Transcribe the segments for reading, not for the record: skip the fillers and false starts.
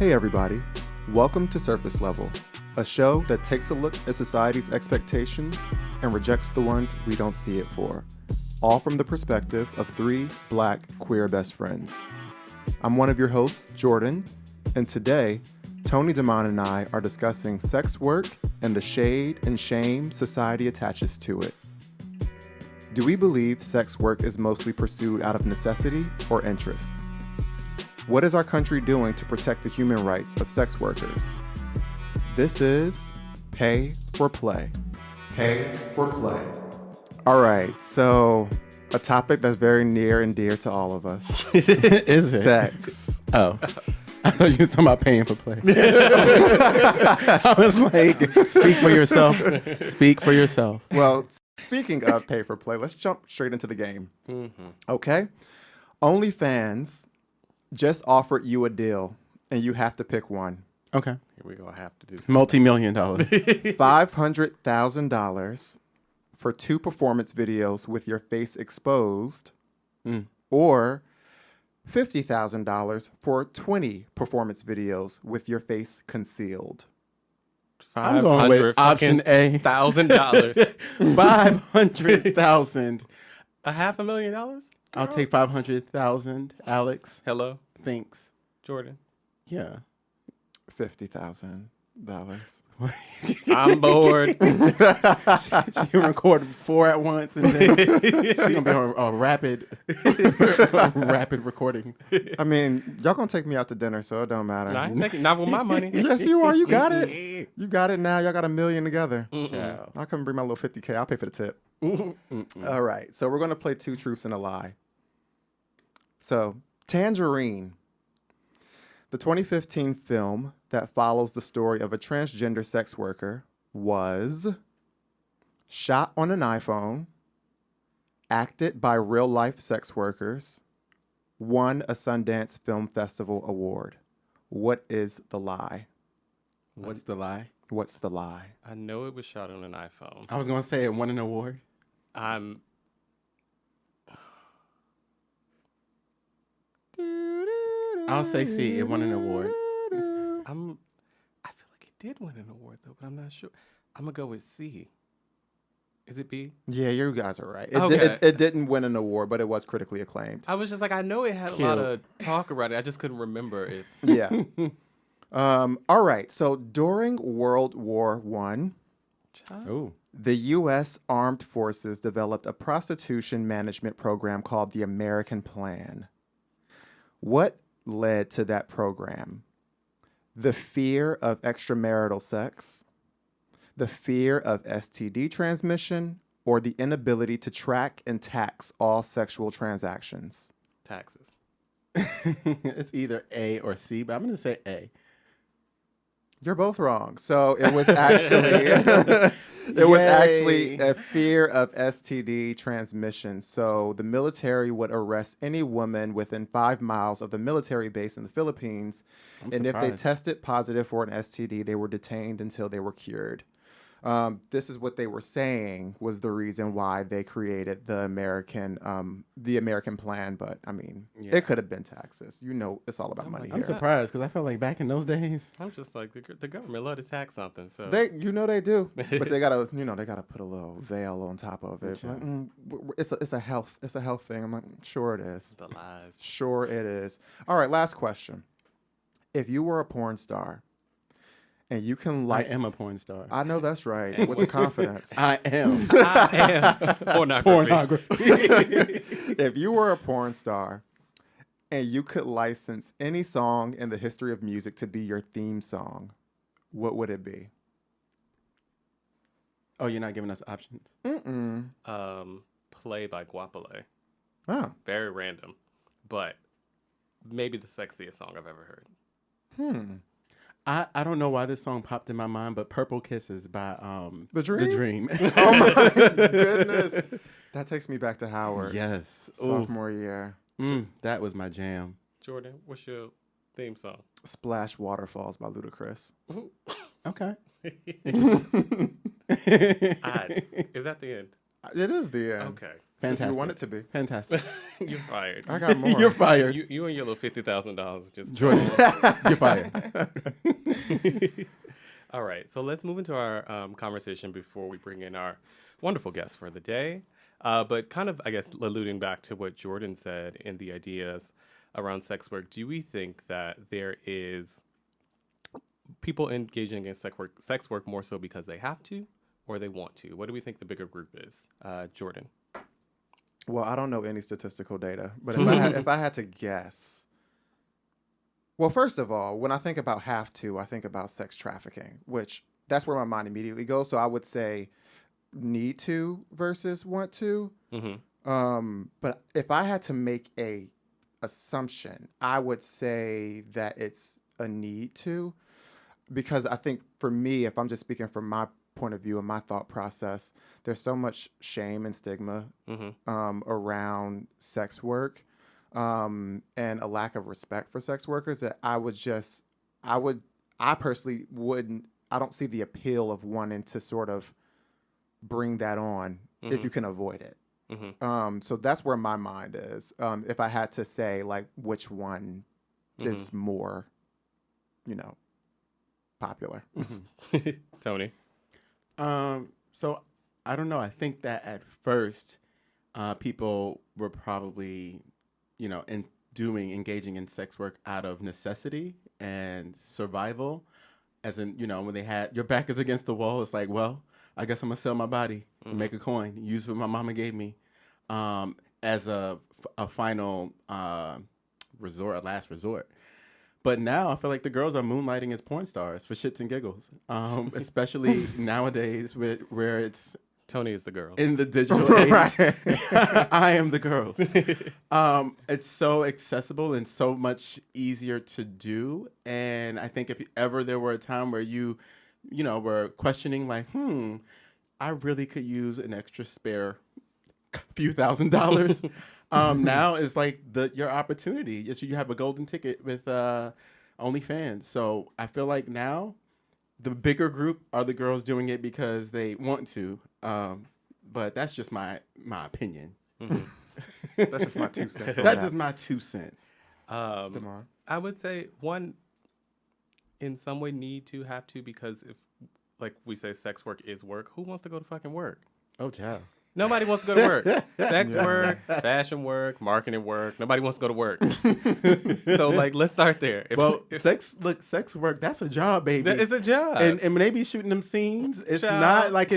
Hey everybody, welcome to Surface Level, a show that takes a look at society's expectations and rejects the ones we don't see it for, all from the perspective of three Black queer best friends. I'm one of your hosts, Jordan, and today, Tony, Damon, and I are discussing sex work and the shade and shame society attaches to it. Do we believe sex work is mostly pursued out of necessity or interest? What is our country doing to protect the human rights of sex workers? This is Pay for Play. Pay for Play. All right, so a topic that's very near and dear to all of us. Is it? Sex. Oh. I thought you were talking about paying for play. I was like, speak for yourself. Speak for yourself. Well, speaking of pay for play, let's jump straight into the game. Okay? OnlyFans just offered you a deal, and you have to pick one. Okay. Here we go. I have to do something. Multi-million dollars. $500,000 for 2 performance videos with your face exposed, or $50,000 for 20 performance videos with your face concealed. I'm going with option A. $1,000. 500,000. $500,000? I'll take 500,000. Alex. Hello, Thanks. Jordan. Yeah. $50,000. I'm bored. She record 4 at once, and then she's gonna be on a rapid recording. I mean, y'all gonna take me out to dinner, so it don't matter. I ain't taking not with my money. Yes, you are. You got it. You got it now. Y'all got $1 million together. Ciao. I'll come bring my little 50K. I'll pay for the tip. All right. So we're going to play 2 truths and a lie. So, Tangerine, the 2015 film that follows the story of a transgender sex worker, was shot on an iPhone, acted by real-life sex workers, won a Sundance Film Festival award. What is the lie? What's the lie? What's the lie? I know it was shot on an iPhone. I was gonna say it won an award. I'm. I'll say C. It won an award. I feel like it did win an award though, but I'm not sure. I'm gonna go with C. Is it B? Yeah, you guys are right. Okay. It didn't win an award, but it was critically acclaimed. I was just like, I know it had a lot of talk around it. I just couldn't remember it. Yeah. All right. So during World War I, Oh. the U.S. Armed Forces developed a prostitution management program called the American Plan. What led to that program? The fear of extramarital sex, the fear of STD transmission, or the inability to track and tax all sexual transactions? Taxes. It's either A or C, but I'm gonna say A. You're both wrong. So it was actually was actually a fear of STD transmission. So the military would arrest any woman within 5 miles of the military base in the Philippines, and if they tested positive for an STD, they were detained until they were cured. This is what they were saying was the reason why they created the American Plan. But I mean, It could have been taxes. You know, it's all about money I'm here. surprised because I felt like back in those days. I'm just like the government love to tax something. So They do, but they gotta put a little veil on top of it. Like, it's a health thing. I'm like, sure it is. the lies. Sure it is. All right, last question. If you were a porn star, and you can I am a porn star. I know that's right, with the confidence. I am. Pornography. If you were a porn star, and you could license any song in the history of music to be your theme song, what would it be? Oh, you're not giving us options? Play by Guapole. Oh. Very random, but maybe the sexiest song I've ever heard. I don't know why this song popped in my mind, but Purple Kisses by The Dream? The Dream. Oh my goodness. That takes me back to Howard. Yes. Sophomore year. That was my jam. Jordan, what's your theme song? Splash Waterfalls by Ludacris. Okay. Is that the end? It is the end. Okay. Fantastic. If you want it to be. Fantastic. You're fired. I got more. You're fired. You and your little $50,000 just Jordan, you're fired. All right, so let's move into our conversation before we bring in our wonderful guest for the day. But kind of, I guess, alluding back to what Jordan said in the ideas around sex work, do we think that there is people engaging in sex work more so because they have to or they want to? What do we think the bigger group is? Jordan. Well, I don't know any statistical data, but if I had to guess, well, first of all, when I think about have to, I think about sex trafficking, which that's where my mind immediately goes. So I would say need to versus want to. But if I had to make a assumption, I would say that it's a need to, because I think for me, if I'm just speaking from my point of view and my thought process, there's so much shame and stigma around sex work and a lack of respect for sex workers that I personally wouldn't, I don't see the appeal of wanting to sort of bring that on if you can avoid it. So that's where my mind is. If I had to say like which one is more, popular. Tony. So I don't know. I think that at first, people were probably, engaging in sex work out of necessity and survival. As in, when they had your back is against the wall, it's like, well, I guess I'm gonna sell my body and make a coin, use what my mama gave me, as a final resort, a last resort. But now I feel like the girls are moonlighting as porn stars for shits and giggles, especially nowadays where it's Tony is the girl. in the digital age. I am the girls. It's so accessible and so much easier to do. And I think if ever there were a time where you were questioning like, I really could use an extra spare few $1,000s. Now is like your opportunity. You have a golden ticket with OnlyFans. So I feel like now the bigger group are the girls doing it because they want to. But that's just my opinion. That's just my 2 cents. That's just my 2 cents. Damon. I would say one, in some way, need to, have to, because if, like we say, sex work is work, who wants to go to fucking work? Oh, child. Nobody wants to go to work. Sex work, fashion work, marketing work. Nobody wants to go to work. So, like, let's start there. Sex work, that's a job, baby. It's a job. And when they be shooting them scenes, it's not like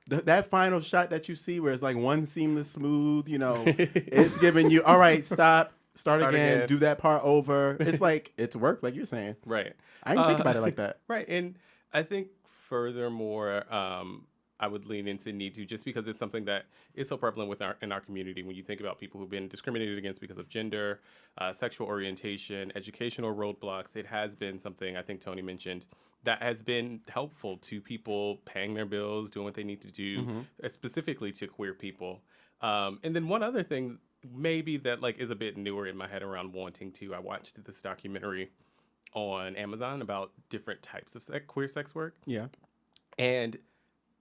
that final shot that you see where it's like one seamless smooth, it's giving you, all right, start again, do that part over. It's like, it's work, like you're saying. Right. I didn't think about it like that. Right. And I think furthermore, I would lean into need to, just because it's something that is so prevalent in our community. When you think about people who've been discriminated against because of gender, sexual orientation, educational roadblocks, it has been something, I think Tony mentioned, that has been helpful to people paying their bills, doing what they need to do, specifically to queer people. And then one other thing maybe that like is a bit newer in my head around wanting to, I watched this documentary on Amazon about different types of queer sex work. Yeah. And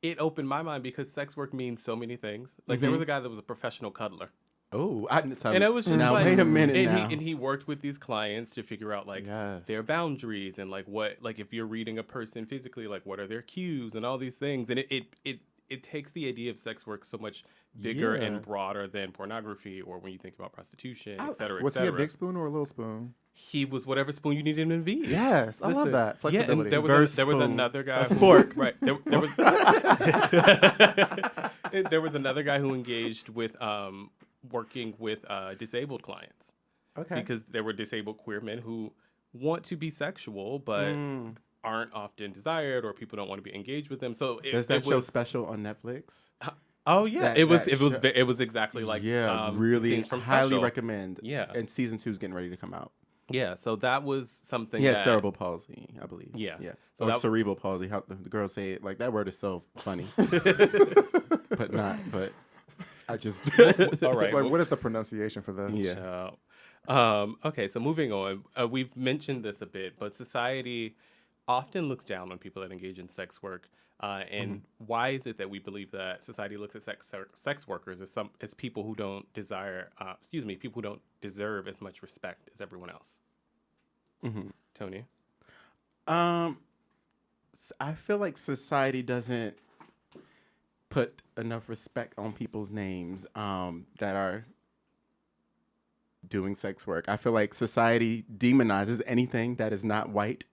it opened my mind because sex work means so many things. Like there was a guy that was a professional cuddler. Oh, and it was just now, like, wait a minute and he worked with these clients to figure out like Yes. their boundaries and like what, like if you're reading a person physically, like what are their cues and all these things. And it takes the idea of sex work so much bigger and broader than pornography or when you think about prostitution, et cetera, et Was he cetera. a big spoon or a little spoon? He was whatever spoon you needed him to be. Yes, I love that flexibility. Yeah, and there was another guy. A spork. Right. There was there was another guy who engaged with working with disabled clients. Okay. Because there were disabled queer men who want to be sexual but aren't often desired, or people don't want to be engaged with them. So does that show special on Netflix? Oh yeah, That it was exactly like really scenes from highly Special. recommend. Yeah. And season 2 is getting ready to come out. Yeah, so that was something. He had that, cerebral palsy, I believe. Yeah. So So or that- cerebral palsy. How the girls say it, like that word is so funny, but I just All right. Like, what is the pronunciation for this? Yeah. Okay, so moving on. We've mentioned this a bit, but society often looks down on people that engage in sex work. And why is it that we believe that society looks at sex workers as people who don't people who don't deserve as much respect as everyone else? Tony? I feel like society doesn't put enough respect on people's names that are doing sex work. I feel like society demonizes anything that is not white.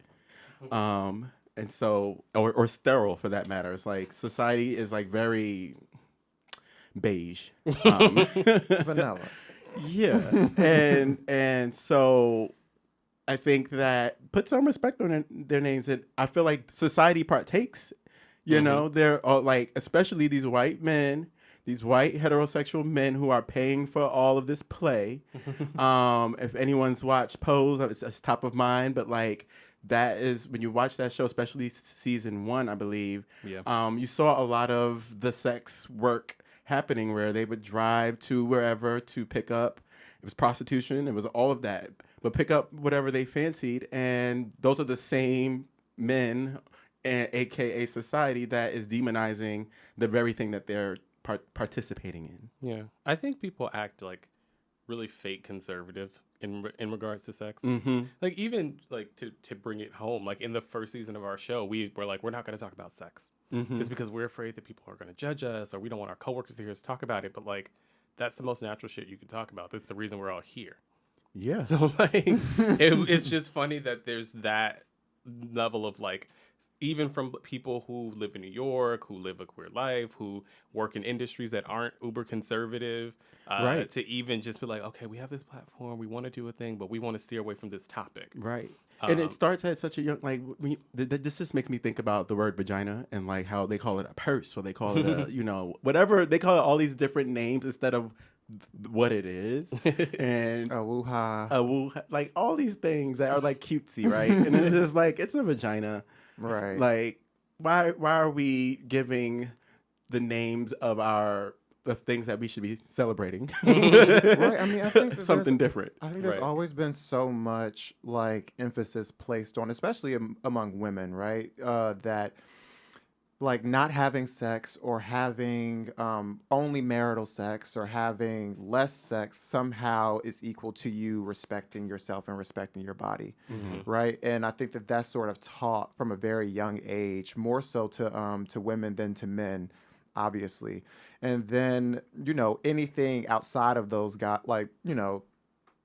And so, or sterile for that matter. It's like society is like very beige. Vanilla. Yeah. And so I think that put some respect on their names. And I feel like society partakes, you know, they're like, especially these white men, these white heterosexual men who are paying for all of this play. If anyone's watched Pose, it's top of mind, but like, that is when you watch that show, especially season 1, I believe. Yeah. You saw a lot of the sex work happening where they would drive to wherever to pick up. It was prostitution. It was all of that. But pick up whatever they fancied, and those are the same men, aka society, that is demonizing the very thing that they're participating in. Yeah, I think people act like really fake conservative in regards to sex. Like even like to bring it home, like in the first season of our show, we were like, we're not going to talk about sex just because we're afraid that people are going to judge us, or we don't want our coworkers to hear us talk about it. But like, that's the most natural shit you can talk about. That's the reason we're all here. Yeah. So like, it's just funny that there's that level of like, even from people who live in New York, who live a queer life, who work in industries that aren't uber conservative, right, to even just be like, okay, we have this platform, we want to do a thing, but we want to steer away from this topic. Right. And it starts at such a young, like, this just makes me think about the word vagina and like how they call it a purse, or they call it a, you know, whatever, they call it all these different names instead of what it is. And a woo-ha. Like all these things that are like cutesy, right? And it's just like, it's a vagina. Right. Like, why are we giving the names of the things that we should be celebrating? Right. I mean, I think that something different. I think there's always been so much like emphasis placed on, especially among women, right? That like not having sex, or having only marital sex, or having less sex somehow is equal to you respecting yourself and respecting your body, right? And I think that that's sort of taught from a very young age, more so to women than to men, obviously. And then, you know, anything outside of those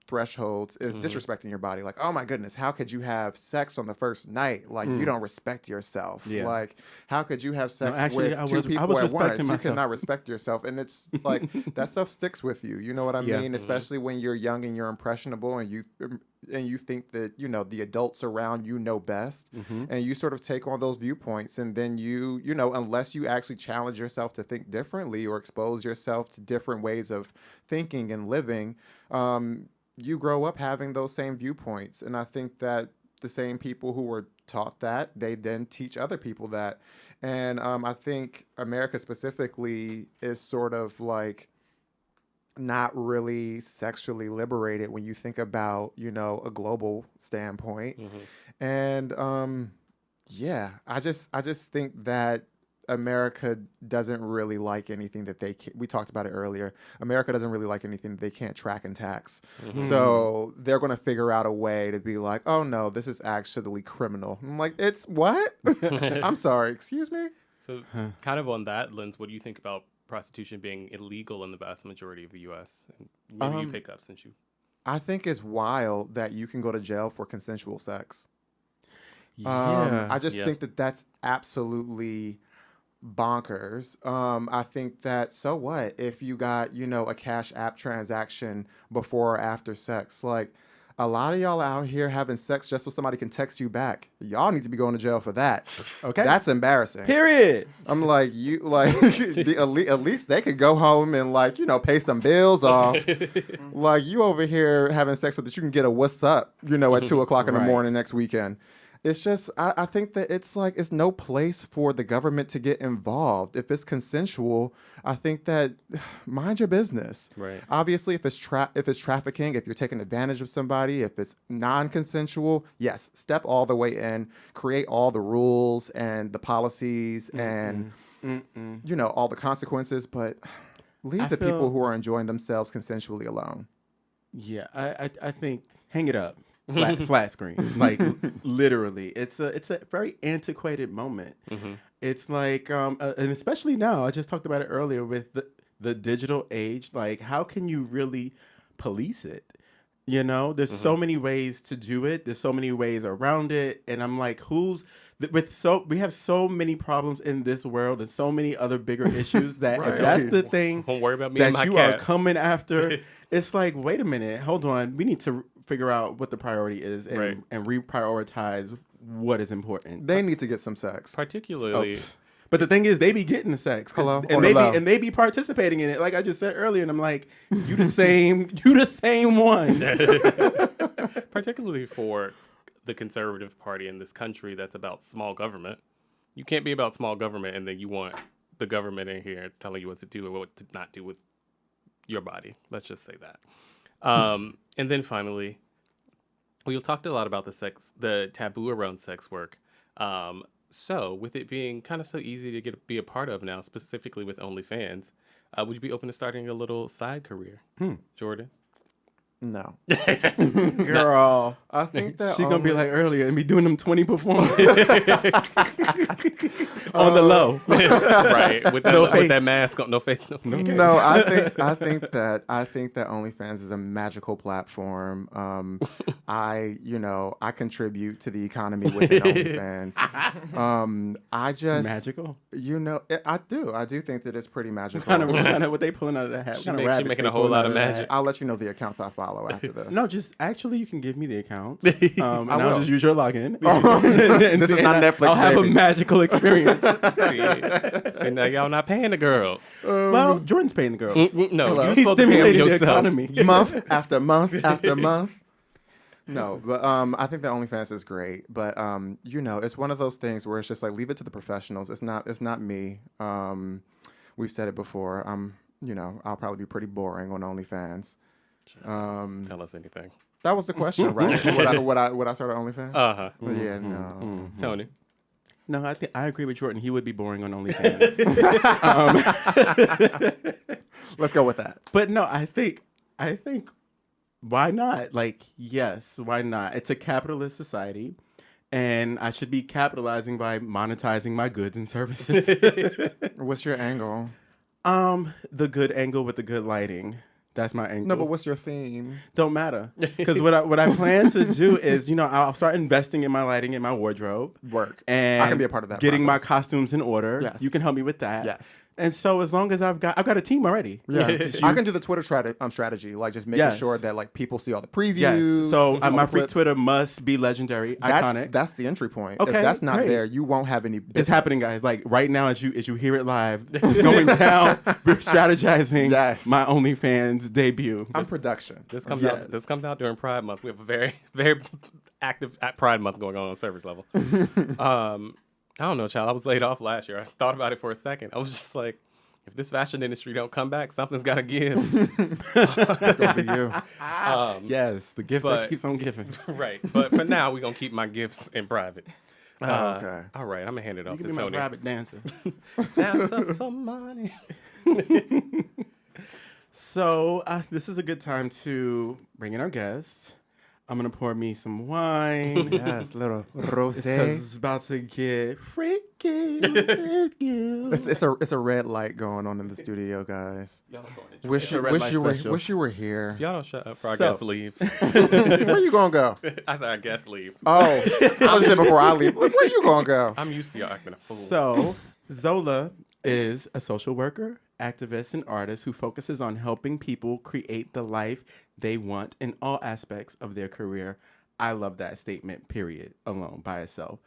thresholds is disrespecting your body. Like, oh my goodness, how could you have sex on the first night? Like, you don't respect yourself. Yeah. Like, how could you have sex with two people at once? You cannot respect yourself. And it's like, that stuff sticks with you. You know what I mean? Especially when you're young and you're impressionable, and you think that, you know, the adults around you know best, and you sort of take on those viewpoints, and then you know, unless you actually challenge yourself to think differently or expose yourself to different ways of thinking and living, you grow up having those same viewpoints. And I think that the same people who were taught that, they then teach other people that. And I think America specifically is sort of like not really sexually liberated when you think about, you know, a global standpoint. And yeah, I just think that America doesn't really like anything that we talked about it earlier. America doesn't really like anything that they can't track and tax. So they're going to figure out a way to be like, oh no, this is actually criminal. I'm like, it's what? I'm sorry, excuse me? So kind of on that lens, what do you think about prostitution being illegal in the vast majority of the U.S.? And maybe you pick up since you... I think it's wild that you can go to jail for consensual sex. I just think that that's absolutely bonkers. I think that, so what if you got, you know, a Cash App transaction before or after sex? Like, a lot of y'all out here having sex just so somebody can text you back. Y'all need to be going to jail for that. Okay, that's embarrassing. Period. I'm like, you like at least they could go home and, like, you know, pay some bills off. Like, you over here having sex so that you can get a what's up, you know, at 2:00 in the morning next weekend. It's just, I think that it's like, it's no place for the government to get involved. If it's consensual, I think that mind your business. Right. Obviously, if it's trafficking, if you're taking advantage of somebody, if it's non-consensual, yes, step all the way in, create all the rules and the policies and, all the consequences, but leave the people who are enjoying themselves consensually alone. Yeah, I think hang it up. Flat screen, like literally, it's a very antiquated moment. It's like, and especially now, I just talked about it earlier with the digital age. Like, how can you really police it? There's so many ways to do it. There's so many ways around it, and I'm like, we have so many problems in this world and so many other bigger issues that if that's the thing Don't worry about me and that my you cat. are coming after, it's like, wait a minute, hold on, we need to figure out what the priority is and reprioritize what is important. They need to get some sex. Particularly. But the thing is, they be getting the sex, Hello? and they be participating in it. Like I just said earlier, and I'm like, you the same one. Particularly for the conservative party in this country that's about small government. You can't be about small government and then you want the government in here telling you what to do and what to not do with your body. Let's just say that. And then finally, we talked a lot about the taboo around sex work. So with it being kind of so easy to be a part of now, specifically with OnlyFans, would you be open to starting a little side career, Jordan? No. Girl, I think that she gonna be like earlier and be doing them 20 performances on the low, right? With that mask on, no face, no. No, I think that OnlyFans is a magical platform. I contribute to the economy within OnlyFans. I just magical. I do think that it's pretty magical. Kind of what they pulling out of the hat. She's making a whole lot of magic. I'll let you know the accounts I follow after this. No, just actually, you can give me the accounts, and I'll just use your login. This is not Netflix. I'll have baby. a magical experience. See, now y'all not paying the girls. Well, Jordan's paying the girls. No, you're He's supposed to pay them stimulating the yourself. economy. Month after month after month. No, but I think that OnlyFans is great, but it's one of those things where it's just like leave it to the professionals. It's not me. We've said it before. I'll probably be pretty boring on OnlyFans. Tell us anything. That was the question, right? Would I start an OnlyFans? Yeah, no. Tony. No, I agree with Jordan. He would be boring on OnlyFans. Let's go with that. But no, I think why not? Like, yes, why not? It's a capitalist society, and I should be capitalizing by monetizing my goods and services. What's your angle? The good angle with the good lighting. That's my angle. No, but what's your theme? Don't matter. Because what I plan to do is, I'll start investing in my lighting and my wardrobe. Work. And I can be a part of that getting process. my costumes in order. Yes. You can help me with that. Yes. And so as long as I've got a team already. Yeah. I can do the Twitter strategy, like just making sure that like people see all the previews. Yes. So all my the free clips. Twitter must be legendary, iconic. That's the entry point. Okay, If that's not great. there, you won't have any business. It's happening, guys. Like right now, as you hear it live, it's going down. We're strategizing my OnlyFans debut. I'm production. This comes out. This comes out during Pride Month. We have a very, very active Pride Month going on service level. I don't know, child. I was laid off last year. I thought about it for a second. I was just like, if this fashion industry don't come back, something's got to give. It's gonna be you. Yes, the gift that keeps on giving. Right. But for now, we're going to keep my gifts in private. Okay. All right. I'm going to hand it off You to can be my Tony. private dancer. Dancer for money. So this is a good time to bring in our guest. I'm gonna pour me some wine. Yes, little rosé. It's about to get freaky. It's a red light going on in the studio, guys. Y'all don't go Wish you were here. Y'all don't shut up for our guest leaves. Where you gonna go? I said our guest leaves. Oh, I was saying before I leave. Like, where you gonna go? I'm used to y'all acting a fool. So Zola is a social worker, activist, and artist who focuses on helping people create the life they want in all aspects of their career. I love that statement, period, alone by itself.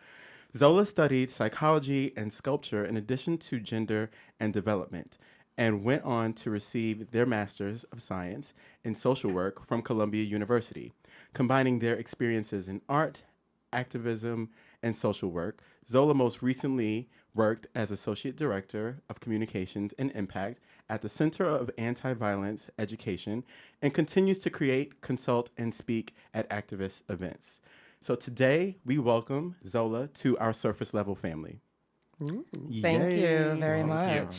Zola studied psychology and sculpture in addition to gender and development, and went on to receive their Master's of Science in Social Work from Columbia University, combining their experiences in art, activism, and social work. Zola most recently worked as Associate Director of Communications and Impact at the Center of Anti-Violence Education and continues to create, consult, and speak at activist events. So today, we welcome Zola to our Surface Level family. Thank Yay. you very much.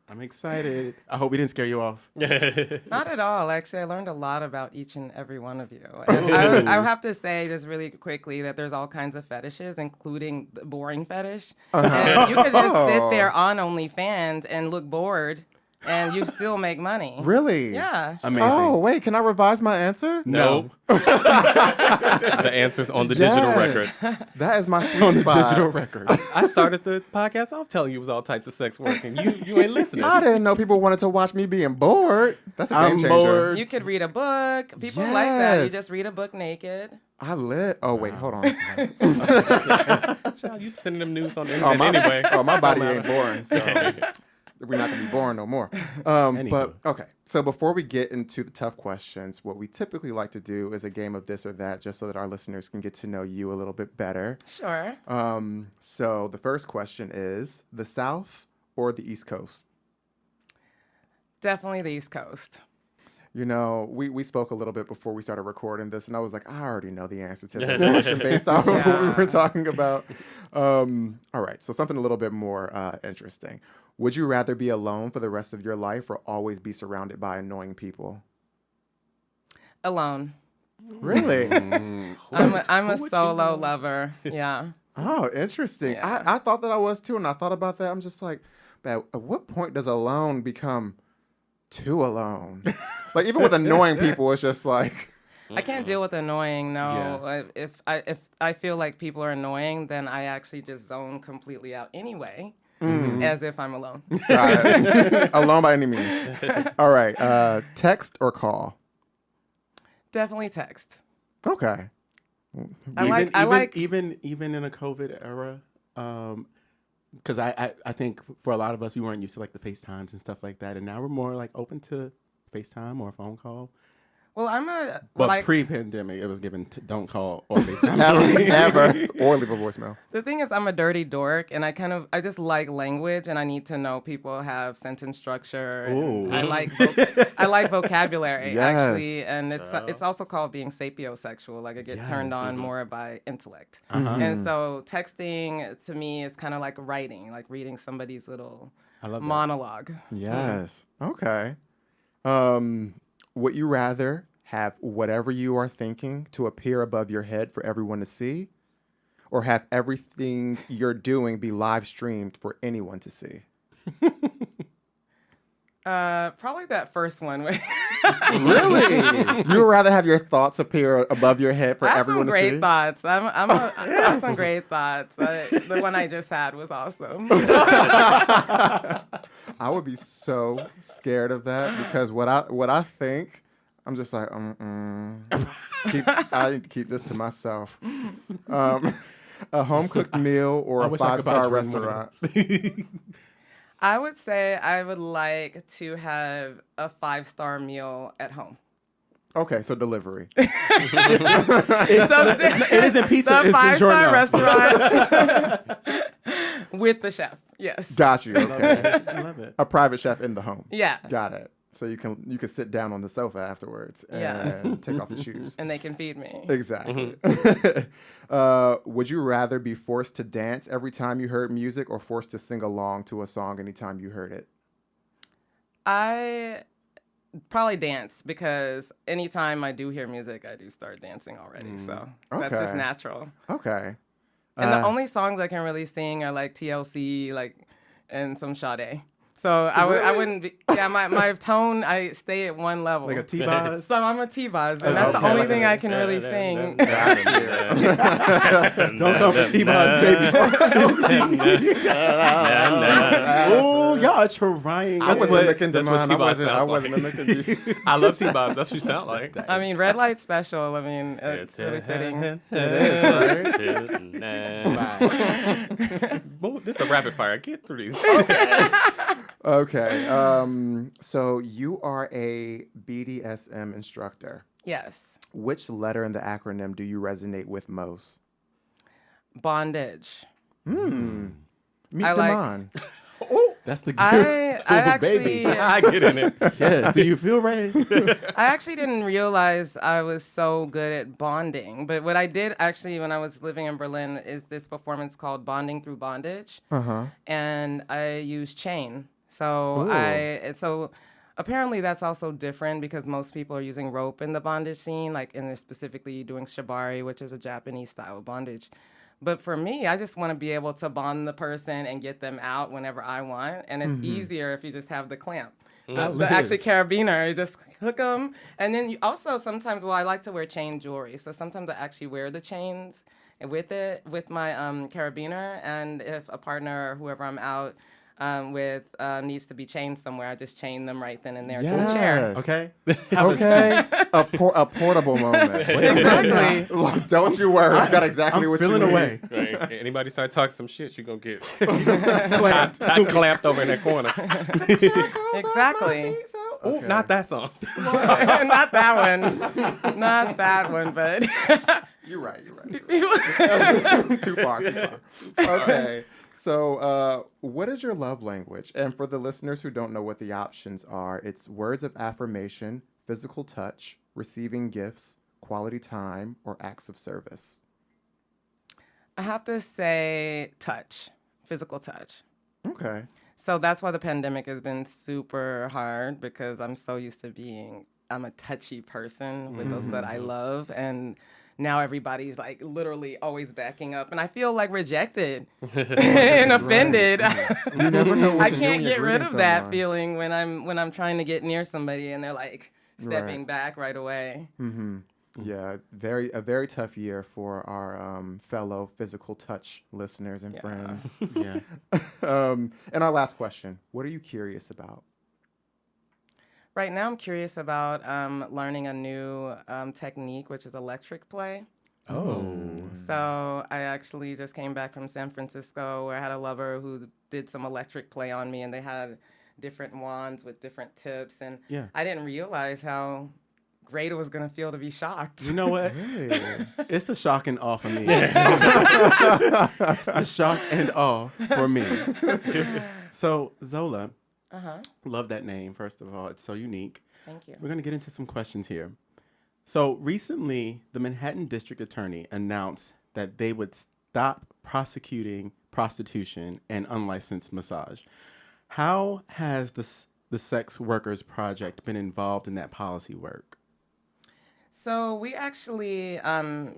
I'm excited. I hope we didn't scare you off. Not at all. Actually, I learned a lot about each and every one of you. And I have to say just really quickly that there's all kinds of fetishes, including the boring fetish. And you could just sit there on OnlyFans and look bored, and you still make money. Really? Yeah. Amazing. Oh, wait, can I revise my answer? No. The answer's on the digital record. That is my sweet On the spot. digital records. I started the podcast off telling you it was all types of sex work, and you ain't listening. I didn't know people wanted to watch me being bored. That's a game I'm changer. bored. You could read a book. People like that. You Yes. just read a book naked. I lit. Oh, wait, hold on. Child, you sending them news on the internet anyway. My body ain't boring, so we're not going to be boring no more. But, okay, so before we get into the tough questions, what we typically like to do is a game of this or that, just so that our listeners can get to know you a little bit better. Sure. So the first question is, the South or the East Coast? Definitely the East Coast. You know, we spoke a little bit before we started recording this, and I was like, I already know the answer to this question based off of what we were talking about. All right, so something a little bit more interesting. Would you rather be alone for the rest of your life or always be surrounded by annoying people? Alone. Really? I'm a solo lover. Yeah. Oh, interesting. Yeah. I thought that I was too, and I thought about that. I'm just like, but at what point does alone become too alone? Like, even with annoying people, it's just like... I can't deal with annoying. No, if I feel like people are annoying, then I actually just zone completely out anyway, as if I'm alone. Got it. Alone by any means. All right. Text or call? Definitely text. Okay. Even in a COVID era, because I think for a lot of us, we weren't used to like the FaceTimes and stuff like that, and now we're more like open to FaceTime or a phone call. Well, But pre-pandemic, it was given don't call or FaceTime. Never. Or leave a voicemail. the thing is, I'm a dirty dork, and I just like language, and I need to know people have sentence structure. Ooh. I like vocabulary Yes. actually, and it's also called being sapiosexual. Like I get turned on more by intellect, and so texting to me is kind of like writing, like reading somebody's little I love that. monologue. Yes. Okay. Would you rather have whatever you are thinking to appear above your head for everyone to see, or have everything you're doing be live streamed for anyone to see? Probably that first one. Really? You would rather have your thoughts appear above your head for I have everyone some to see? great thoughts. I have some great thoughts. The one I just had was awesome. I would be so scared of that because what I think, I'm just like, I need to keep this to myself. A home cooked meal or I a wish I could buy 5-star Jordan one of restaurant. I would say I would like to have a 5-star meal at home. Okay, so delivery. So It isn't pizza. the It's 5-star DiGiorno. restaurant with the chef. Yes. Got you. Okay. I love it. A private chef in the home. Yeah. Got it. So you can sit down on the sofa afterwards and take off your shoes. And they can feed me. Exactly. Would you rather be forced to dance every time you heard music or forced to sing along to a song anytime you heard it? I probably dance because anytime I do hear music, I do start dancing already. So that's just Okay. natural. Okay. And the only songs I can really sing are like TLC, and some Sade. So I wouldn't be. Yeah, my tone, I stay at one level. Like a T-Boz. So I'm a T-Boz, and that's the Okay. only thing I can really sing. Don't come for T-Boz, baby. Oh, y'all are trying. I wasn't mimicking that's what Damon. I T-Boz wasn't sounds mimicking you. I love T-Bob. That's what you sound like. I mean, Red Light Special. I mean, it's really fitting. It is, This is the rapid fire. Get through these. Okay. So you are a BDSM instructor. Yes. Which letter in the acronym do you resonate with most? Bondage. Meet I like- Damon. That's the I actually, baby. I get in it. Yes. Do you feel right? I actually didn't realize I was so good at bonding. But what I did actually when I was living in Berlin is this performance called Bonding Through Bondage. And I used chain. So apparently that's also different because most people are using rope in the bondage scene, like and they're specifically doing shibari, which is a Japanese style of bondage. But for me, I just want to be able to bond the person and get them out whenever I want. And it's easier if you just have the clamp. The actually carabiner, you just hook them. And then you also sometimes, I like to wear chain jewelry. So sometimes I actually wear the chains with my carabiner. And if a partner or whoever I'm out with needs to be chained somewhere, I just chain them right then and there to the chair. Okay. Okay. A portable moment. Exactly. Like, don't you worry. I got exactly I'm what feeling you need. away. Right. Anybody start talking some shit, you're going to get clamped over in that corner. Exactly. Oh, not that song. Not that one. Not that one, but You're right. Too far. Okay. So, what is your love language? And for the listeners who don't know what the options are, it's words of affirmation, physical touch, receiving gifts, quality time, or acts of service. I have to say touch, physical touch. Okay. So that's why the pandemic has been super hard because I'm so used to I'm a touchy person with those that I love. And now everybody's like literally always backing up. And I feel like rejected and offended. You never know what I to do can't when you're get rid greeting of that someone. feeling when I'm trying to get near somebody and they're like stepping back right away. Yeah, a very tough year for our fellow physical touch listeners and friends. Yeah. And our last question: what are you curious about? Right now, I'm curious about learning a new technique, which is electric play. Oh. So I actually just came back from San Francisco where I had a lover who did some electric play on me, and they had different wands with different tips. And Yeah. I didn't realize how great it was going to feel to be shocked. You know what? Hey. It's the shock and awe for me. It's the shock and awe for me. So, Zola, love that name, first of all. It's so unique. Thank you. We're going to get into some questions here. So, recently, the Manhattan District Attorney announced that they would stop prosecuting prostitution and unlicensed massage. How has the Sex Workers Project been involved in that policy work? So we actually,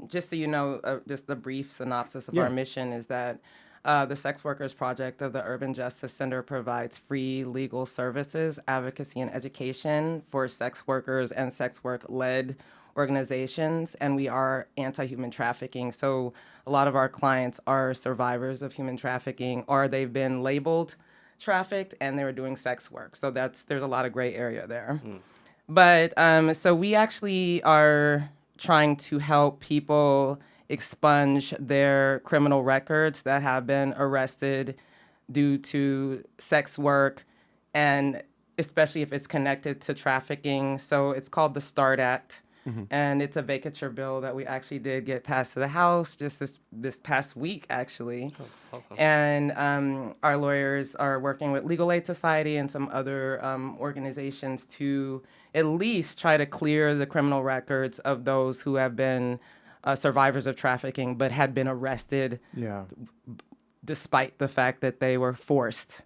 just so you know, just the brief synopsis of our mission is that the Sex Workers Project of the Urban Justice Center provides free legal services, advocacy, and education for sex workers and sex work-led organizations, and we are anti-human trafficking. So a lot of our clients are survivors of human trafficking, or they've been labeled trafficked and they were doing sex work. So there's a lot of gray area there. But so we actually are trying to help people expunge their criminal records that have been arrested due to sex work, and especially if it's connected to trafficking. So it's called the START Act, and it's a vacature bill that we actually did get passed to the House just this past week, actually. Oh, awesome. And our lawyers are working with Legal Aid Society and some other organizations to at least try to clear the criminal records of those who have been survivors of trafficking but had been arrested despite the fact that they were forced.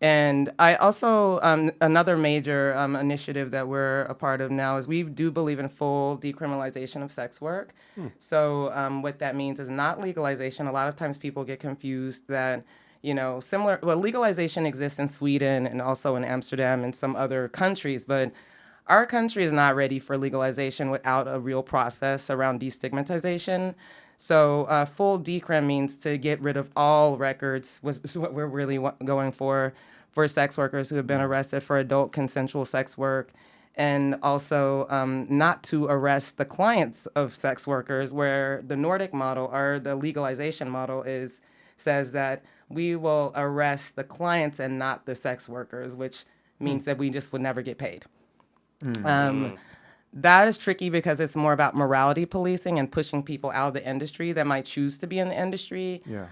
And I also, another major initiative that we're a part of now is we do believe in full decriminalization of sex work. So what that means is not legalization. A lot of times people get confused that, legalization exists in Sweden and also in Amsterdam and some other countries, but our country is not ready for legalization without a real process around destigmatization. So full decrim means to get rid of all records, was what we're really going for sex workers who have been arrested for adult consensual sex work, and also not to arrest the clients of sex workers, where the Nordic model or the legalization model says that we will arrest the clients and not the sex workers, which means that we just would never get paid. That is tricky because it's more about morality policing and pushing people out of the industry that might choose to be in the industry. Yeah.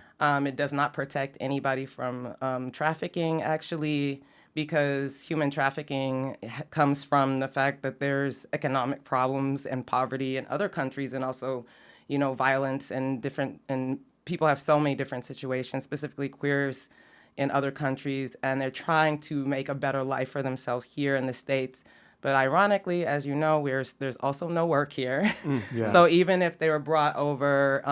It does not protect anybody from trafficking, actually, because human trafficking comes from the fact that there's economic problems and poverty in other countries, and also, violence and people have so many different situations, specifically queers in other countries, and they're trying to make a better life for themselves here in the States. But ironically, as you know, there's also no work here. Yeah. So even if they were brought over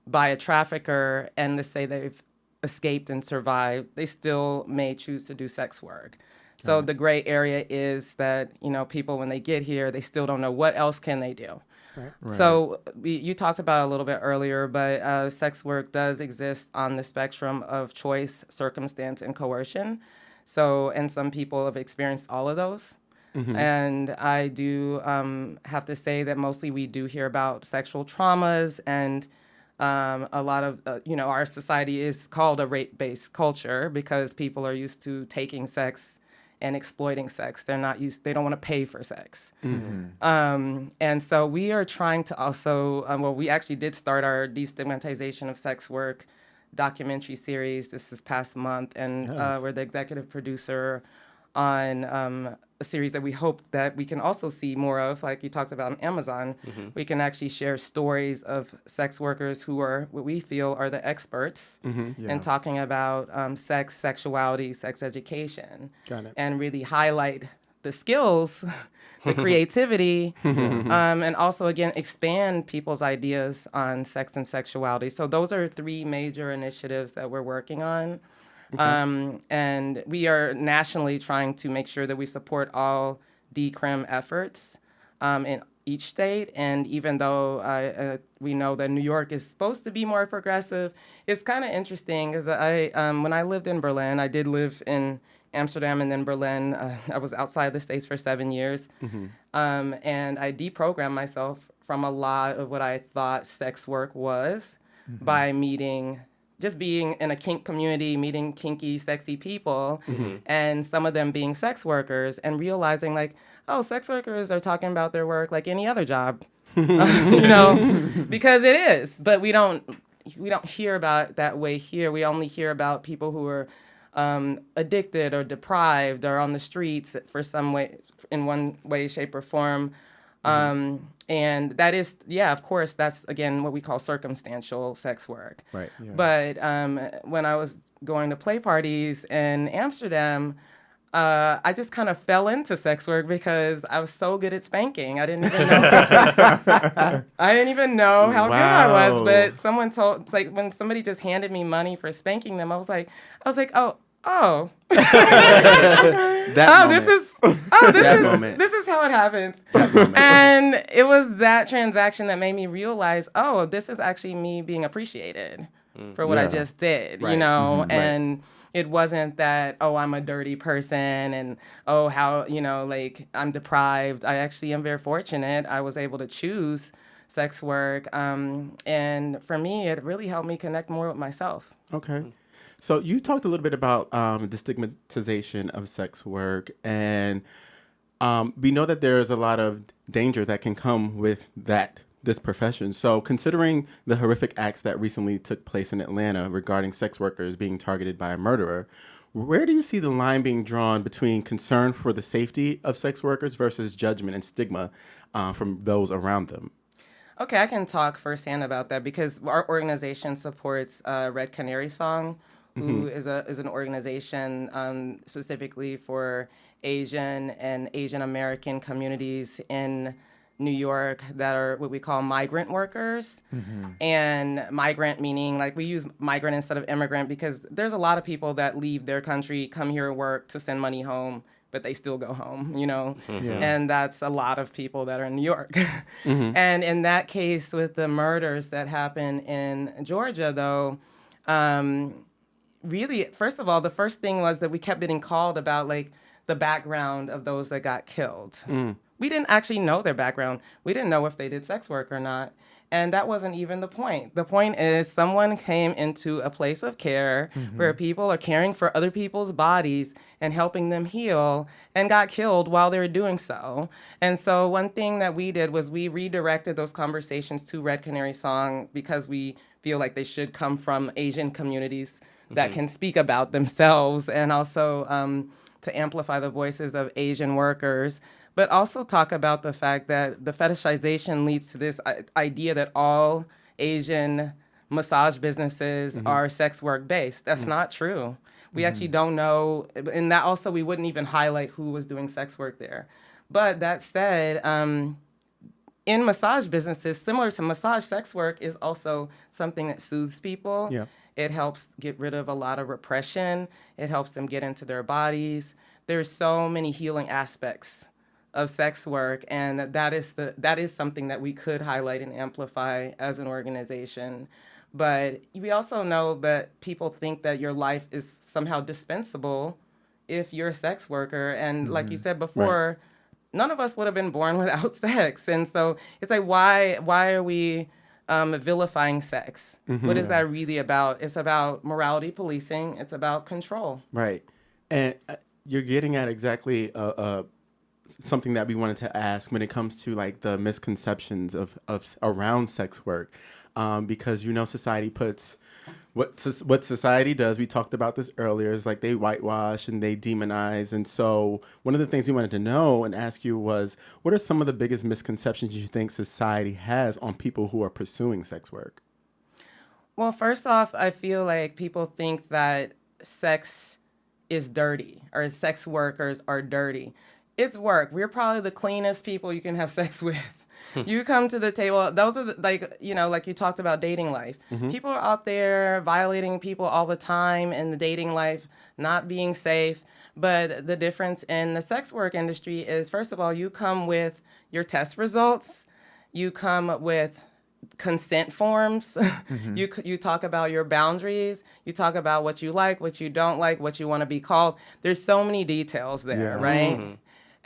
by a trafficker and let's say they've escaped and survived, they still may choose to do sex work. So the gray area is that, people, when they get here, they still don't know what else can they do. Right. So you talked about it a little bit earlier, but sex work does exist on the spectrum of choice, circumstance, and coercion. So, and some people have experienced all of those. And I do have to say that mostly we do hear about sexual traumas, and a lot of, our society is called a rape-based culture because people are used to taking sex and exploiting sex. They don't want to pay for sex. And so we are trying to also, we actually did start our destigmatization of sex work documentary series this past month, and we're the executive producer on a series that we hope that we can also see more of, like you talked about on Amazon. We can actually share stories of sex workers who are what we feel are the experts in talking about sex, sexuality, sex education. Got it. And really highlight the skills, the creativity, and also, again, expand people's ideas on sex and sexuality. So those are 3 major initiatives that we're working on. And we are nationally trying to make sure that we support all decrim efforts in each state. And even though we know that New York is supposed to be more progressive, it's kind of interesting because when I lived in Berlin, I did live in Amsterdam and then Berlin. I was outside the States for 7 years. And I deprogrammed myself from a lot of what I thought sex work was by just being in a kink community, meeting kinky, sexy people, and some of them being sex workers, and realizing sex workers are talking about their work like any other job, because it is. But we don't hear about it that way here. We only hear about people who are addicted or deprived or on the streets for some way, in one way, shape, or form. And that is, of course, that's, again, what we call circumstantial sex work. Right. Yeah. But when I was going to play parties in Amsterdam, I just kind of fell into sex work because I was so good at spanking. I didn't even know. I didn't even know how good I was. But someone it's like when somebody just handed me money for spanking them, I was like, oh. This is how it happens. And it was that transaction that made me realize, this is actually me being appreciated for what I just did, and it wasn't that, I'm a dirty person and, how, I'm deprived. I actually am very fortunate. I was able to choose sex work. And for me, it really helped me connect more with myself. Okay. So you talked a little bit about the stigmatization of sex work, and we know that there is a lot of danger that can come with this profession. So considering the horrific acts that recently took place in Atlanta regarding sex workers being targeted by a murderer, where do you see the line being drawn between concern for the safety of sex workers versus judgment and stigma from those around them? Okay, I can talk firsthand about that because our organization supports Red Canary Song, who is an organization specifically for Asian and Asian American communities in New York that are what we call migrant workers. And migrant meaning, we use migrant instead of immigrant because there's a lot of people that leave their country, come here, work to send money home, but they still go home, And that's a lot of people that are in New York. And in that case, with the murders that happened in Georgia, though, really, first of all, the first thing was that we kept getting called about the background of those that got killed. We didn't actually know their background. We didn't know if they did sex work or not. And that wasn't even the point. The point is someone came into a place of care where people are caring for other people's bodies and helping them heal and got killed while they were doing so. And so one thing that we did was we redirected those conversations to Red Canary Song because we feel like they should come from Asian communities that can speak about themselves, and also to amplify the voices of Asian workers, but also talk about the fact that the fetishization leads to this idea that all Asian massage businesses are sex work based. That's not true. We actually don't know, and that also we wouldn't even highlight who was doing sex work there. But that said, in massage businesses, similar to massage, sex work is also something that soothes people. Yeah. It helps get rid of a lot of repression. It helps them get into their bodies. There's so many healing aspects of sex work, and that is something that we could highlight and amplify as an organization. But we also know that people think that your life is somehow dispensable if you're a sex worker. And like you said before, none of us would have been born without sex. And so it's like, why are we vilifying sex? What is that really about? It's about morality policing. It's about control. Right. And you're getting at exactly something that we wanted to ask when it comes to like the misconceptions of around sex work, because society puts what society does. We talked about this earlier. Is like they whitewash and they demonize. And so one of the things we wanted to know and ask you was, what are some of the biggest misconceptions you think society has on people who are pursuing sex work? Well, first off, I feel like people think that sex is dirty or sex workers are dirty. It's work. We're probably the cleanest people you can have sex with. You come to the table. Those are like you talked about dating life. People are out there violating people all the time in the dating life, not being safe. But the difference in the sex work industry is, first of all, you come with your test results. You come with consent forms. You talk about your boundaries. You talk about what you like, what you don't like, what you want to be called. There's so many details there, right?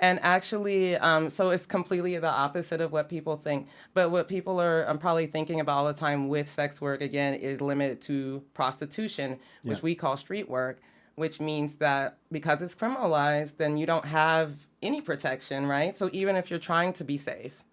And actually, so it's completely the opposite of what people think. But what people are probably thinking about all the time with sex work, again, is limited to prostitution, which we call street work, which means that because it's criminalized, then you don't have any protection, right? So even if you're trying to be safe,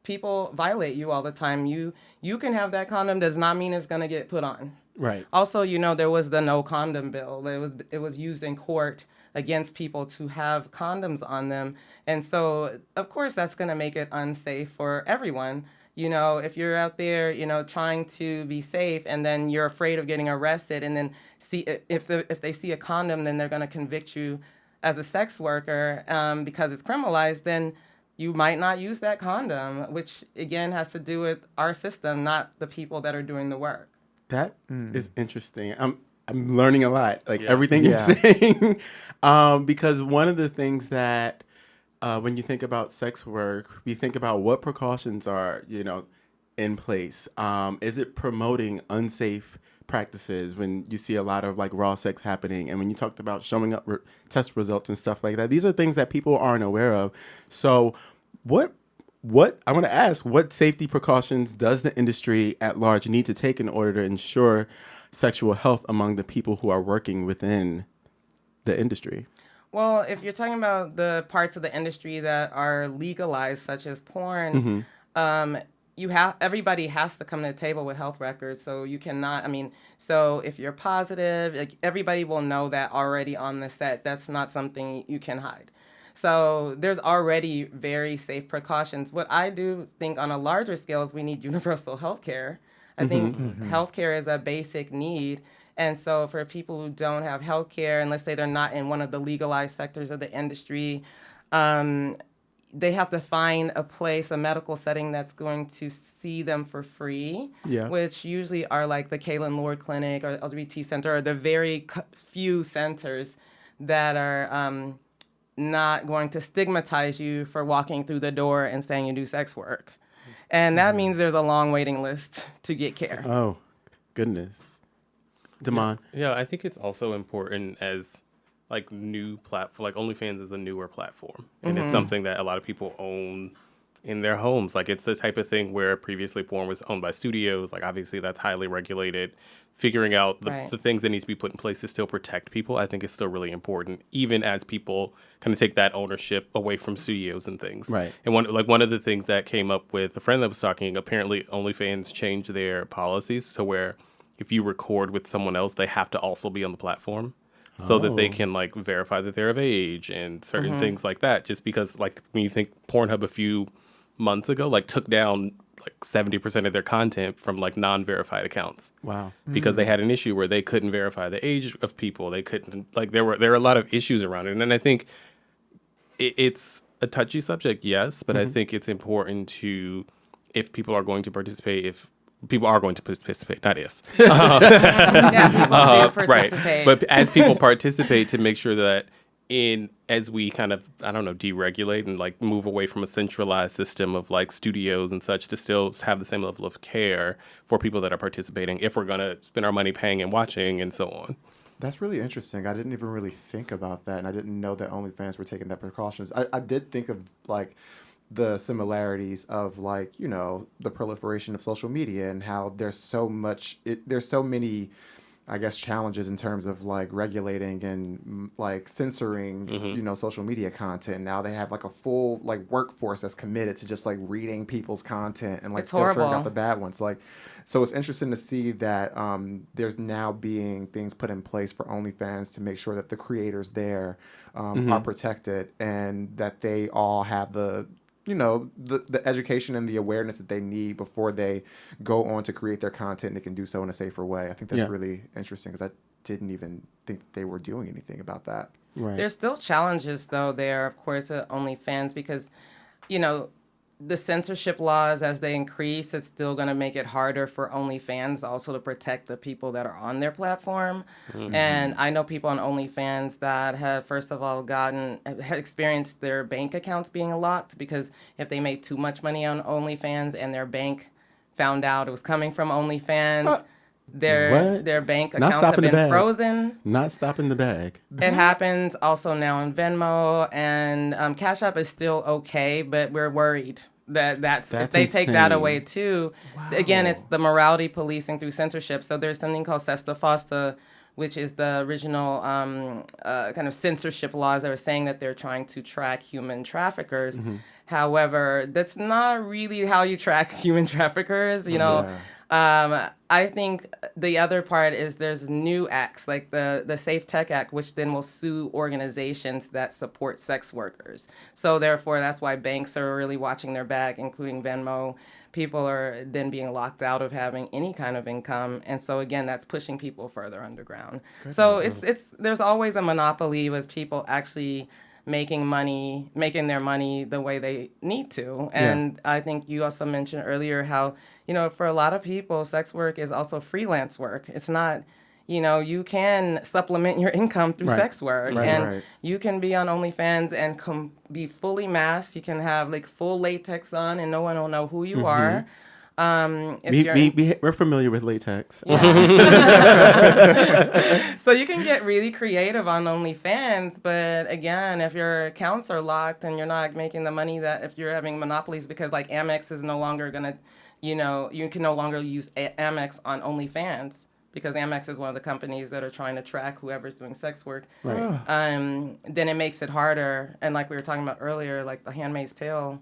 people violate you all the time. You can have that condom, does not mean it's going to get put on. Right. Also, there was the no condom bill. It was used in court against people to have condoms on them. And so, of course, that's going to make it unsafe for everyone. If you're out there, trying to be safe and then you're afraid of getting arrested, and then if they see a condom, then they're going to convict you as a sex worker because it's criminalized, then you might not use that condom, which, again, has to do with our system, not the people that are doing the work. That is interesting. I'm learning a lot, everything you're saying, because one of the things that when you think about sex work, we think about what precautions are, in place. Is it promoting unsafe practices when you see a lot of raw sex happening? And when you talked about showing up test results and stuff like that, these are things that people aren't aware of. So what I want to ask, what safety precautions does the industry at large need to take in order to ensure sexual health among the people who are working within the industry? Well, if you're talking about the parts of the industry that are legalized, such as porn, everybody has to come to the table with health records. So you cannot, so if you're positive, everybody will know that already on the set. That's not something you can hide. So there's already very safe precautions. What I do think on a larger scale is we need universal health care. I think healthcare is a basic need. And so for people who don't have healthcare, and let's say they're not in one of the legalized sectors of the industry, they have to find a place, a medical setting that's going to see them for free, which usually are like the Kaylin Lord Clinic or LGBT Center, or the very few centers that are not going to stigmatize you for walking through the door and saying you do sex work. And that means there's a long waiting list to get care. Oh, goodness. Damon? Yeah, I think it's also important as new platform, OnlyFans is a newer platform. And it's something that a lot of people own in their homes. Like, it's the type of thing where previously porn was owned by studios. Like, obviously that's highly regulated. Figuring out the things that need to be put in place to still protect people, I think is still really important, even as people kind of take that ownership away from studios and things. Right. And one of the things that came up with a friend that was talking, apparently OnlyFans changed their policies to where if you record with someone else, they have to also be on the platform so that they can like verify that they're of age and certain things like that. Just because like when you think Pornhub a few months ago, like took down like 70% of their content from like non-verified accounts. Wow. Because they had an issue where they couldn't verify the age of people. They couldn't, like, there were a lot of issues around it. And then I think it's a touchy subject, yes, but I think it's important to, if people are going to participate, not if. Yeah, people do Right. participate. But as people participate, to make sure that as we kind of, I don't know, deregulate and like move away from a centralized system of like studios and such, to still have the same level of care for people that are participating if we're going to spend our money paying and watching and so on. That's really interesting. I didn't even really think about that, and I didn't know that OnlyFans were taking that precautions. I did think of like the similarities of like, you know, the proliferation of social media and how there's so many, I guess, challenges in terms of like regulating and like censoring, you know, social media content. Now they have like a full like workforce that's committed to just like reading people's content and like It's filtering horrible. out the bad ones. Like, so it's interesting to see that there's now being things put in place for OnlyFans to make sure that the creators there are protected and that they all have the, you know, the education and the awareness that they need before they go on to create their content, and they can do so in a safer way. I think that's really interesting because I didn't even think they were doing anything about that. Right. There's still challenges, though, there, of course, at OnlyFans, because, you know, the censorship laws, as they increase, it's still going to make it harder for OnlyFans also to protect the people that are on their platform. And I know people on OnlyFans that have, first of all, had experienced their bank accounts being locked, because if they made too much money on OnlyFans and their bank found out it was coming from OnlyFans, their bank accounts have been frozen. Not stopping the bag. It happens also now on Venmo, and Cash App is still okay, but we're worried that's if they take that away too. Again, it's the morality policing through censorship. So there's something called Sesta Fosta, which is the original kind of censorship laws that are saying that they're trying to track human traffickers. However, that's not really how you track human traffickers, you know. I think the other part is there's new acts like the Safe Tech Act, which then will sue organizations that support sex workers. So therefore, that's why banks are really watching their back, including Venmo. People are then being locked out of having any kind of income. And so again, that's pushing people further underground. So there's always a monopoly with people actually making their money the way they need to. And I think you also mentioned earlier how, you know, for a lot of people, sex work is also freelance work. It's not, you know, you can supplement your income through sex work. You can be on OnlyFans and be fully masked. You can have like full latex on and no one will know who you are. We're familiar with latex. So you can get really creative on OnlyFans, but again, if your accounts are locked and you're not making the money that if you're having monopolies, because like Amex is no longer gonna, you know, you can no longer use Amex on OnlyFans, because Amex is one of the companies that are trying to track whoever's doing sex work. Then it makes it harder. And like we were talking about earlier, like The Handmaid's Tale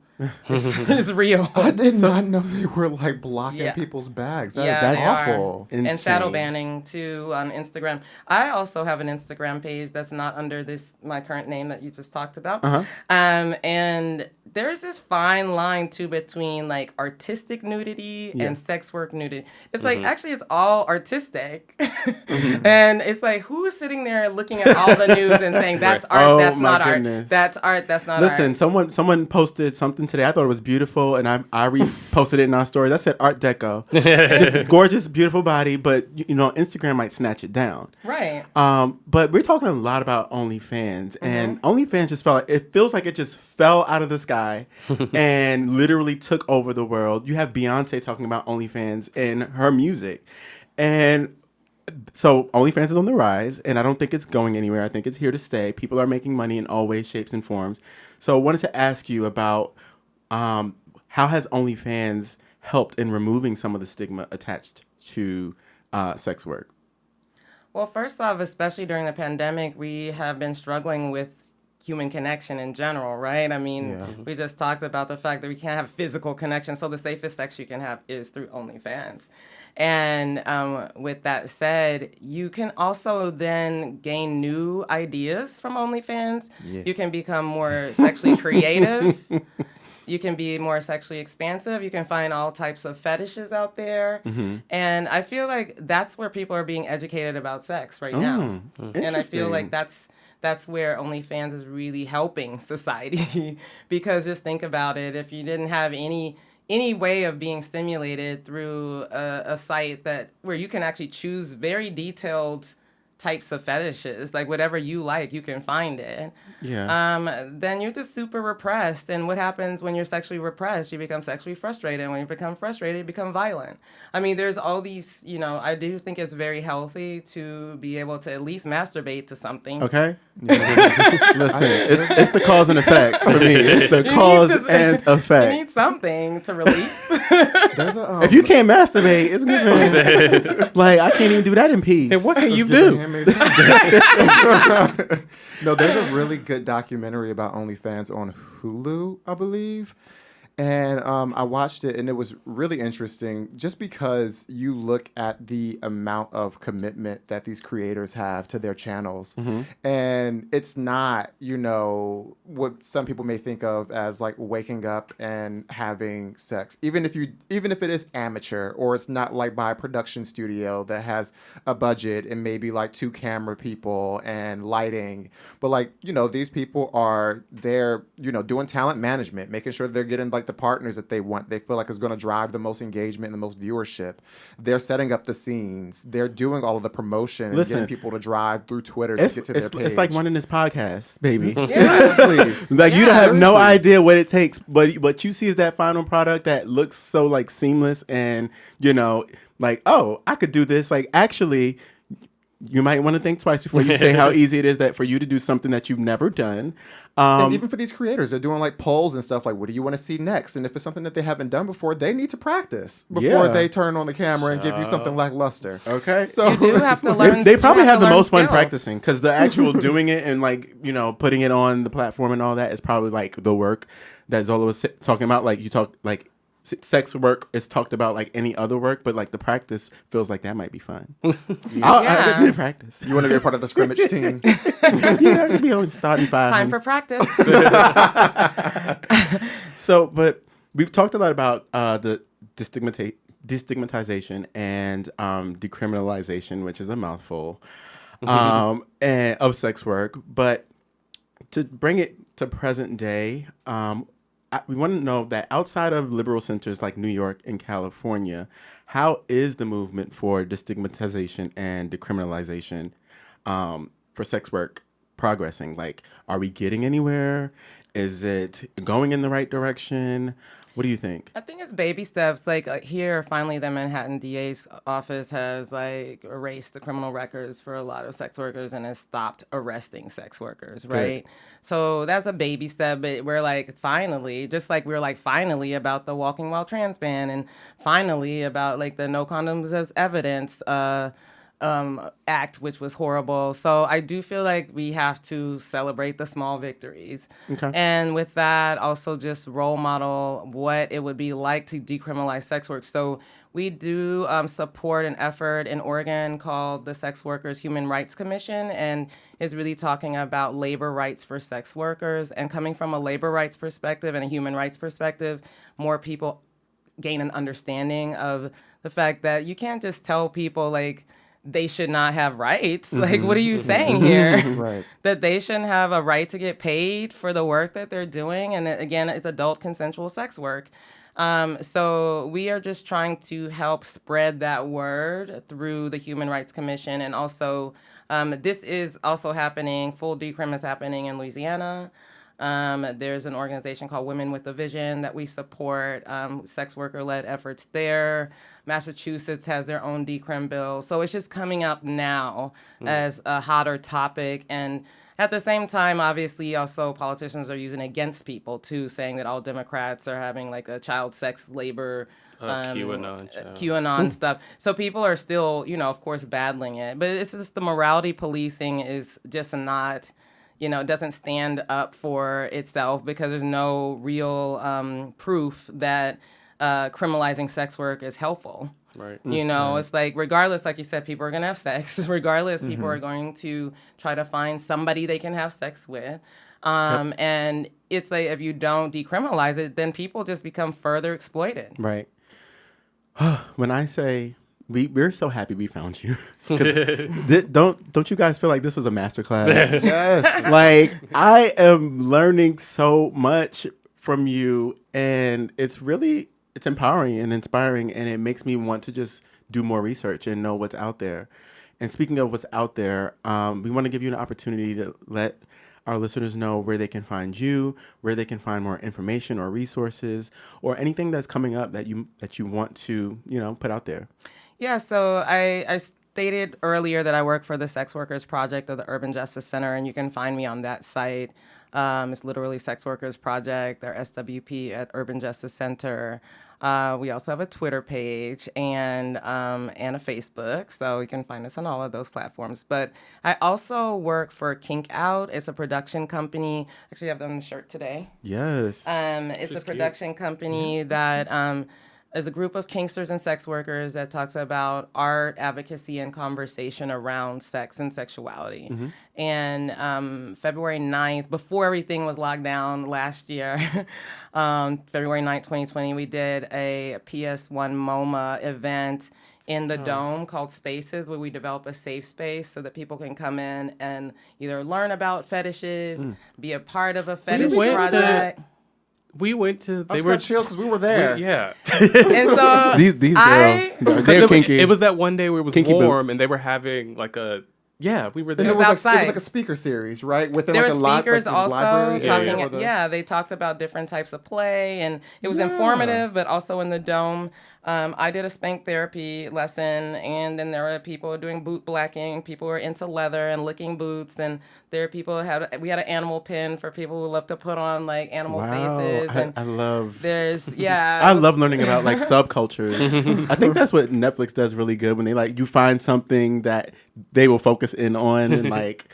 is real. I did not know they were like blocking people's bags. That's awful. And shadow banning too on Instagram. I also have an Instagram page that's not under my current name that you just talked about. And there's this fine line too between like artistic nudity and sex work nudity. It's like actually it's all artistic. And it's like, who's sitting there looking at all the nudes and saying that's art, that's not art. That's art, that's not art. Listen, someone posted something today. I thought it was beautiful, and I reposted it in our story. That said Art Deco. Just gorgeous, beautiful body, but you know, Instagram might snatch it down. Right. But we're talking a lot about OnlyFans, and OnlyFans it feels like it just fell out of the sky and literally took over the world. You have Beyonce talking about OnlyFans and her music. And so OnlyFans is on the rise, and I don't think it's going anywhere. I think it's here to stay. People are making money in all ways, shapes, and forms. So I wanted to ask you about how has OnlyFans helped in removing some of the stigma attached to sex work? Well, first off, especially during the pandemic, we have been struggling with human connection in general, right? I mean, we just talked about the fact that we can't have physical connection, so the safest sex you can have is through OnlyFans. And with that said, you can also then gain new ideas from OnlyFans. Yes. You can become more sexually creative. You can be more sexually expansive. You can find all types of fetishes out there. And I feel like that's where people are being educated about sex right now. And I feel like that's where OnlyFans is really helping society. Because just think about it, if you didn't have any way of being stimulated through a site where you can actually choose very detailed types of fetishes, like whatever you like, you can find it. Then you're just super repressed. And what happens when you're sexually repressed? You become sexually frustrated. When you become frustrated, you become violent. I mean, there's all these, I do think it's very healthy to be able to at least masturbate to something. Okay. Listen, it's the cause and effect for me. It's the cause and effect. You need something to release. If you can't masturbate, it's good. Like, I can't even do that in peace. And what can you do? No, there's a really good documentary about OnlyFans on Hulu, I believe. And I watched it, and it was really interesting just because you look at the amount of commitment that these creators have to their channels. And it's not, what some people may think of as like waking up and having sex. Even if it is amateur, or it's not like by a production studio that has a budget and maybe like 2 camera people and lighting. But like, these people are there, doing talent management, making sure they're getting like the partners that they want. They feel like it's going to drive the most engagement and the most viewership. They're setting up the scenes. They're doing all of the promotion and getting people to drive through Twitter to get to their page. It's like running this podcast, baby. Seriously. Like, you don't have no idea what it takes, but what you see is that final product that looks so like seamless and, like, oh, I could do this. Like, actually, you might want to think twice before you say how easy it is that for you to do something that you've never done. And even for these creators, they're doing like polls and stuff like, what do you want to see next? And if it's something that they haven't done before, they need to practice before they turn on the camera and give you something lackluster. Okay. So you do have to learn. They probably have the most fun skills. practicing, because the actual doing it and like, putting it on the platform and all that is probably like the work that Zola was talking about. Like, you talk like sex work is talked about like any other work, but like the practice feels like that might be fun. I did practice. You want to be a part of the scrimmage team? Yeah, I'd be on starting 5. Time for practice. So, but we've talked a lot about the destigmatization and decriminalization, which is a mouthful, and of sex work. But to bring it to present day, we want to know that outside of liberal centers like New York and California, how is the movement for destigmatization and decriminalization for sex work progressing? Like, are we getting anywhere? Is it going in the right direction? What do you think? I think it's baby steps. Like here, finally, the Manhattan DA's office has like erased the criminal records for a lot of sex workers and has stopped arresting sex workers, right? Good. So that's a baby step, but we're like finally, just like we're like finally about the walking while trans ban, and finally about like the no condoms as evidence act, which was horrible. So I do feel like we have to celebrate the small victories. Okay. And with that, also just role model what it would be like to decriminalize sex work. So we do support an effort in Oregon called the Sex Workers Human Rights Commission, and is really talking about labor rights for sex workers. And coming from a labor rights perspective and a human rights perspective, more people gain an understanding of the fact that you can't just tell people like they should not have rights. Like, what are you saying here? Right. That they shouldn't have a right to get paid for the work that they're doing. And again, it's adult consensual sex work. So we are just trying to help spread that word through the Human Rights Commission. And also, this is also happening, full decrim is happening in Louisiana. There's an organization called Women with a Vision that we support, sex worker-led efforts there. Massachusetts has their own decrim bill. So it's just coming up now as a hotter topic. And at the same time, obviously, also politicians are using it against people too, saying that all Democrats are having like a child sex labor. QAnon stuff. So people are still, of course, battling it. But it's just the morality policing is just not, it doesn't stand up for itself because there's no real proof that criminalizing sex work is helpful. Right. It's like, regardless, like you said, people are going to have sex. Regardless, people are going to try to find somebody they can have sex with. And it's like, if you don't decriminalize it, then people just become further exploited. Right. When I say we're so happy we found you, don't you guys feel like this was a masterclass? Yes. Like, I am learning so much from you, and it's empowering and inspiring, and it makes me want to just do more research and know what's out there. And speaking of what's out there, we want to give you an opportunity to let our listeners know where they can find you, where they can find more information or resources, or anything that's coming up that you want to, put out there. Yeah, so I stated earlier that I work for the Sex Workers Project of the Urban Justice Center, and you can find me on that site. It's literally Sex Workers Project, or SWP at Urban Justice Center. We also have a Twitter page and a Facebook, so you can find us on all of those platforms. But I also work for Kink Out. It's a production company. Actually, I've done the shirt today. Yes. It's a production company that is a group of kinksters and sex workers that talks about art, advocacy, and conversation around sex and sexuality. And February 9th, before everything was locked down last year, February 9th, 2020, we did a PS1 MoMA event in the Dome called Spaces, where we develop a safe space so that people can come in and either learn about fetishes, be a part of a fetish project. We went to. I got chills because we were there. Yeah. And so these girls, they're kinky. It was that one day where it was Kinky warm boots. and they were having like a. Yeah, we were And there. it was outside. like a speaker series, right? Within there like were a lot, speakers like the also library talking. area or the- They talked about different types of play, and it was informative, but also in the Dome. I did a spank therapy lesson, and then there were people doing boot blacking. People were into leather and licking boots, and there are people we had an animal pin for people who love to put on like animal faces. And I love. there's I love learning about like subcultures. I think that's what Netflix does really good when they you find something that they will focus in on and like.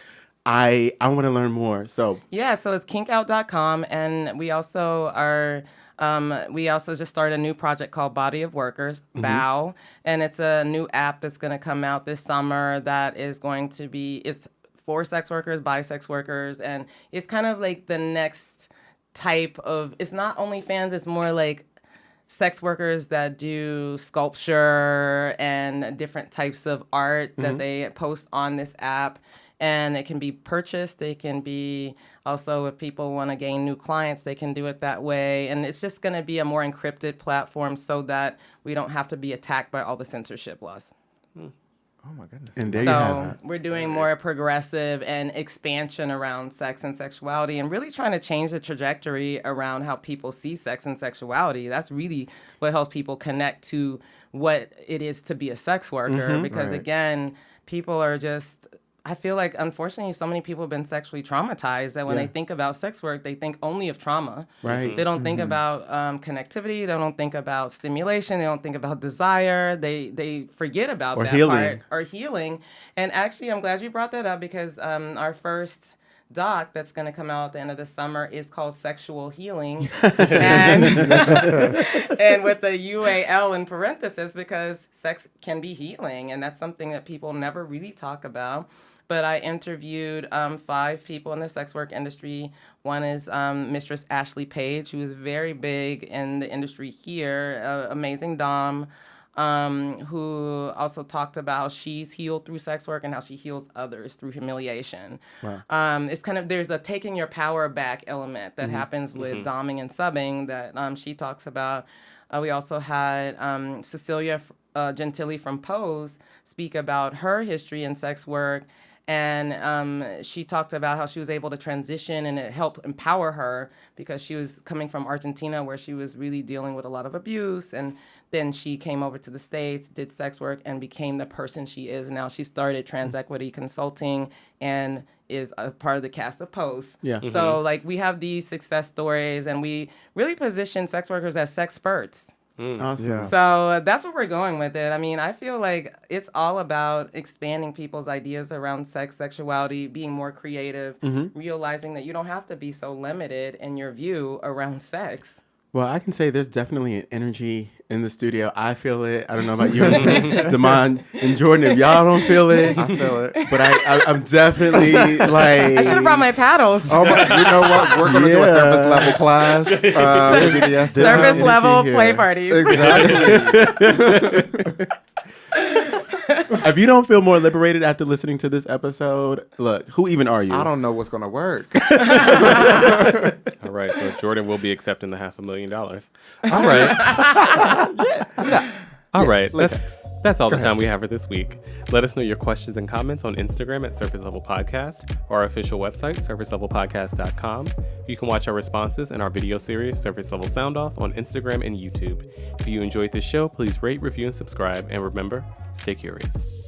I want to learn more. So so it's kinkout.com, and we also are. We also just started a new project called Body of Workers, BOW, and it's a new app that's going to come out this summer that is going to be, it's for sex workers, by sex workers, and it's kind of like the next type of, it's not OnlyFans, it's more like sex workers that do sculpture and different types of art that they post on this app. And it can be purchased. It can be also, if people want to gain new clients, they can do it that way. And it's just going to be a more encrypted platform so that we don't have to be attacked by all the censorship laws. Oh my goodness. and there you have So it. we're doing more progressive and expansion around sex and sexuality, and really trying to change the trajectory around how people see sex and sexuality. That's really what helps people connect to what it is to be a sex worker. Because again, people are just, I feel like, unfortunately, so many people have been sexually traumatized that when they think about sex work, they think only of trauma. Right. They don't think about connectivity. They don't think about stimulation. They don't think about desire. They forget about Or that healing. part. Or healing. And actually, I'm glad you brought that up because our first doc that's going to come out at the end of the summer is called Sexual Healing. and, and with the UAL in parenthesis, because sex can be healing. And that's something that people never really talk about. But I interviewed 5 people in the sex work industry. One is Mistress Ashley Page, who is very big in the industry here, amazing dom, who also talked about how she's healed through sex work and how she heals others through humiliation. Wow. It's kind of, there's a taking your power back element that happens with doming and subbing that she talks about. We also had Cecilia Gentili from Pose speak about her history in sex work. And she talked about how she was able to transition and it helped empower her because she was coming from Argentina where she was really dealing with a lot of abuse and Then she came over to the States, did sex work, and became the person she is now. She started Trans Equity Consulting and is a part of the cast of Pose. Yeah. So, like, we have these success stories, and we really position sex workers as sexperts. Awesome. Yeah. So that's where we're going with it. I mean, I feel like it's all about expanding people's ideas around sex, sexuality, being more creative, realizing that you don't have to be so limited in your view around sex. Well, I can say there's definitely an energy in the studio. I feel it. I don't know about you, Damon and Jordan, if y'all don't feel it. I feel it. But I'm definitely like... I should have brought my paddles. Oh my, you know what? We're going to do a surface level class. BDSM. Surface level here. play parties. Exactly. If you don't feel more liberated after listening to this episode, look, who even are you? I don't know what's going to work. All right, so Jordan will be accepting the $500,000. All right. All right, latex. that's all the time we have for this week. Let us know your questions and comments on Instagram at Surface Level Podcast or our official website, surfacelevelpodcast.com. You can watch our responses in our video series, Surface Level Sound Off, on Instagram and YouTube. If you enjoyed this show, please rate, review, and subscribe. And remember, stay curious.